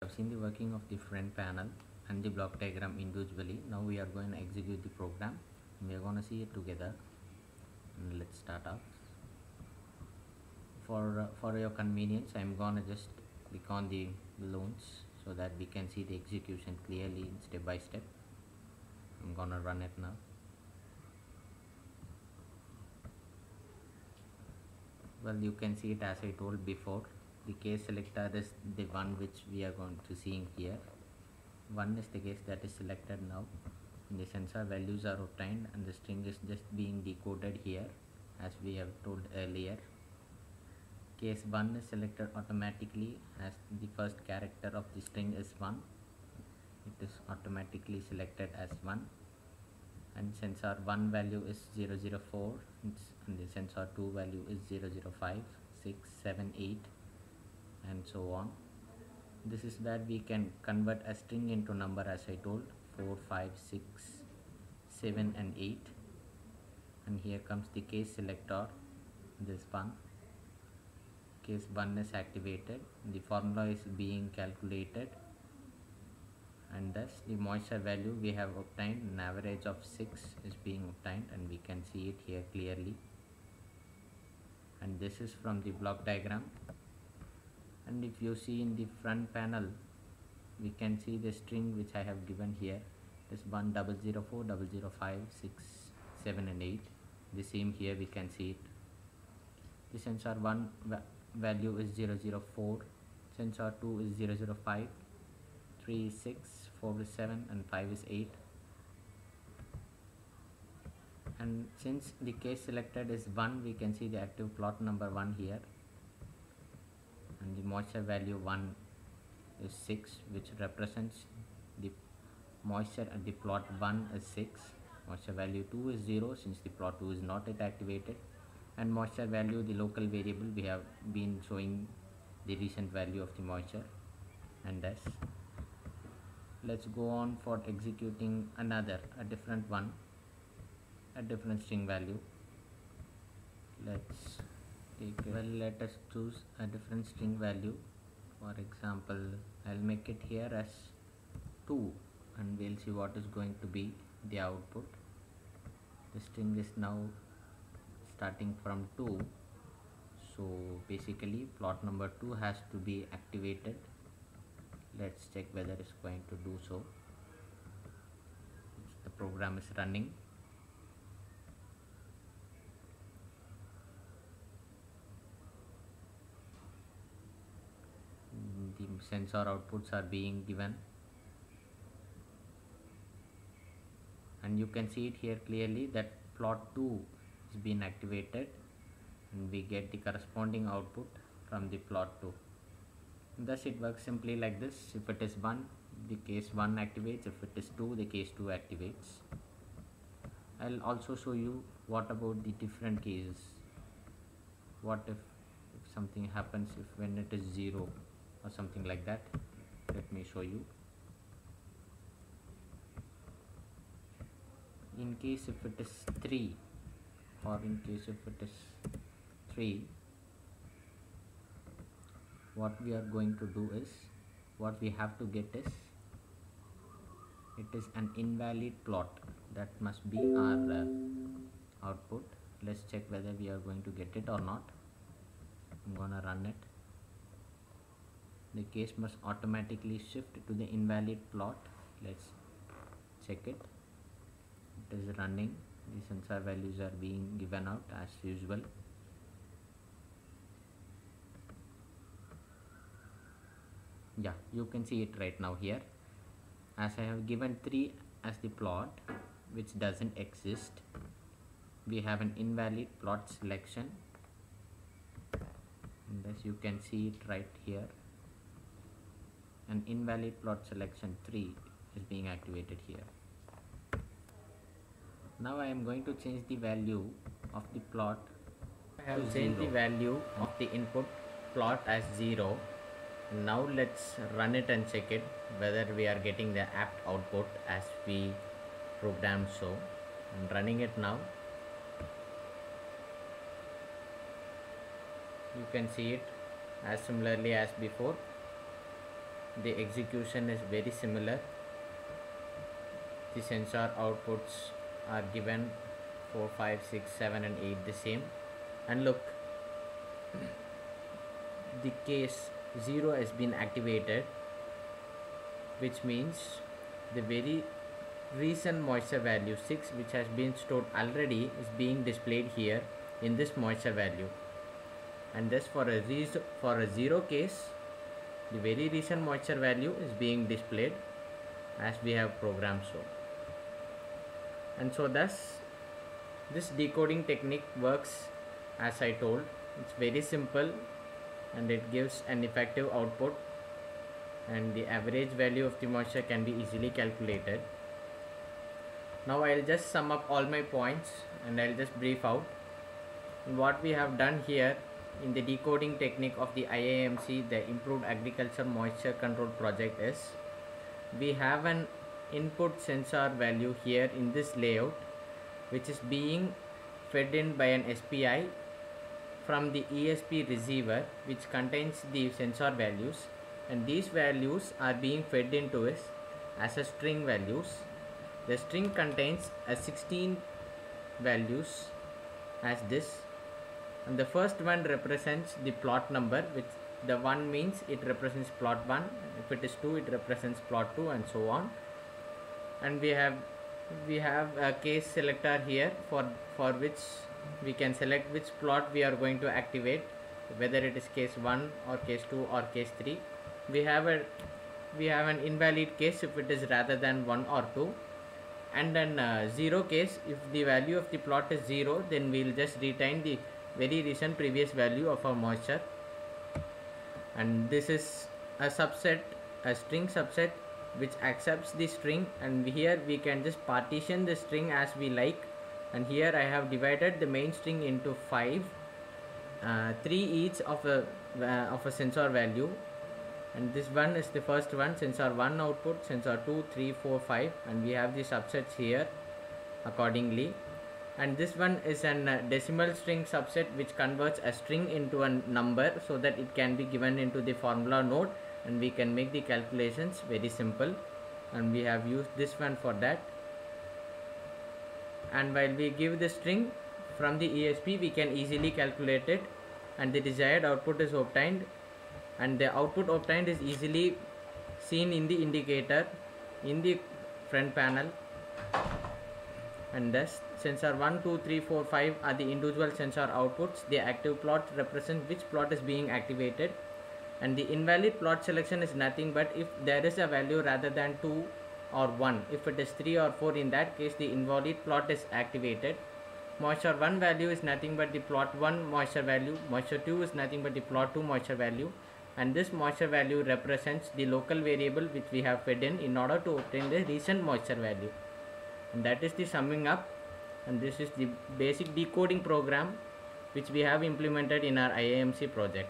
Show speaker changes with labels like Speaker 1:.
Speaker 1: I've seen the working of the front panel and the block diagram individually. Now we are going to execute the program. We are going to see it together. And let's start off. For your convenience, I'm gonna just click on the balloons so that we can see the execution clearly step by step. I'm gonna run it now. Well, you can see it as I told before. The case selector is the one which we are going to seeing here. One is the case that is selected now. The sensor values are obtained and the string is just being decoded here as we have told earlier. Case 1 is selected automatically as the first character of the string is 1. It is automatically selected as 1, and sensor 1 value is 004 and the sensor 2 value is 005, 6, 7, 8 and so on. This is where we can convert a string into number as I told, 4, 5, 6, 7 and 8. And here comes the case selector, this one. Case 1 is activated, the formula is being calculated, and thus the moisture value we have obtained, an average of 6 is being obtained, and we can see it here clearly. And this is from the block diagram. And if you see in the front panel, we can see the string which I have given here. This 1004, 005, 6, 7 and 8. The same here we can see it. The sensor 1 value is 004, sensor 2 is 005, 3 is 6, 4 is 7 and 5 is 8. And since the case selected is 1, we can see the active plot number 1 here, and the moisture value 1 is 6, which represents the moisture at the plot 1 is 6, moisture value 2 is 0 since the plot 2 is not yet activated, and moisture value, the local variable, we have been showing the recent value of the moisture. And thus let's go on for executing a different one, a different string value. Let's take it. Well, let us choose a different string value. For example, I'll make it here as 2 and we'll see what is going to be the output. The string is now starting from 2, so basically plot number 2 has to be activated. Let's check whether it's going to do so. The program is running. The sensor outputs are being given, and you can see it here clearly that plot 2 is being activated and we get the corresponding output from the plot 2. Thus it works simply like this. If it is 1, the case 1 activates. If it is 2, the case 2 activates. I'll also show you what about the different cases. What if something happens if when it is 0 or something like that. Let me show you. In case if it is 3, or in case if it is 3, what we are going to do is, what we have to get is, it is an invalid plot. That must be our output. Let's check whether we are going to get it or not. I'm gonna run it. The case must automatically shift to the invalid plot. Let's check it. It is running. The sensor values are being given out as usual. Yeah, you can see it right now here. As I have given 3 as the plot, which doesn't exist, we have an invalid plot selection. And thus you can see it right here. An invalid plot selection 3 is being activated here. Now I am going to change the value of the plot. I have changed the value of the input plot as 0. Now let's run it and check it whether we are getting the apt output as we programmed so. I'm running it now. You can see it as similarly as before. the execution is very similar. The sensor outputs are given 4, 5, 6, 7 and 8 the same. And look, the case 0 has been activated, which means the very recent moisture value 6, which has been stored already, is being displayed here in this moisture value. And thus for a 0 case, the very recent moisture value is being displayed as we have programmed so. And so thus this decoding technique works as I told. It's very simple and it gives an effective output, and the average value of the moisture can be easily calculated. Now I'll just sum up all my points and I'll just brief out. And what we have done here in the decoding technique of the IAMC, the Improved Agriculture Moisture Control project, is we have an input sensor value here in this layout, which is being fed in by an SPI from the ESP receiver, which contains the sensor values, and these values are being fed into us as a string values. The string contains a 16 values as this, and the first one represents the plot number, which the 1 means it represents plot 1, if it is 2 it represents plot 2, and so on. And we have a case selector here for which we can select which plot we are going to activate, whether it is case 1 or case 2 or case 3. We have an invalid case if it is rather than 1 or 2, and then 0 case, if the value of the plot is 0, then we will just retain the very recent previous value of our moisture. And this is a subset, a string subset, which accepts the string, and here we can just partition the string as we like. And here I have divided the main string into 5, 3 each of a sensor value, and this one is the first one, sensor 1 output, sensor 2, 3, 4, 5, and we have the subsets here accordingly. And this one is an decimal string subset, which converts a string into a number so that it can be given into the formula node, and we can make the calculations very simple, and we have used this one for that. And while we give the string from the ESP, we can easily calculate it, and the desired output is obtained, and the output obtained is easily seen in the indicator in the front panel. And thus sensor 1, 2, 3, 4, 5 are the individual sensor outputs. The active plot represents which plot is being activated, and the invalid plot selection is nothing but if there is a value rather than 2 or 1. If it is 3 or 4, in that case the invalid plot is activated. Moisture 1 value is nothing but the plot 1 moisture value. Moisture 2 is nothing but the plot 2 moisture value, and this moisture value represents the local variable which we have fed in order to obtain the recent moisture value. And that is the summing up, and this is the basic decoding program which we have implemented in our IAMC project.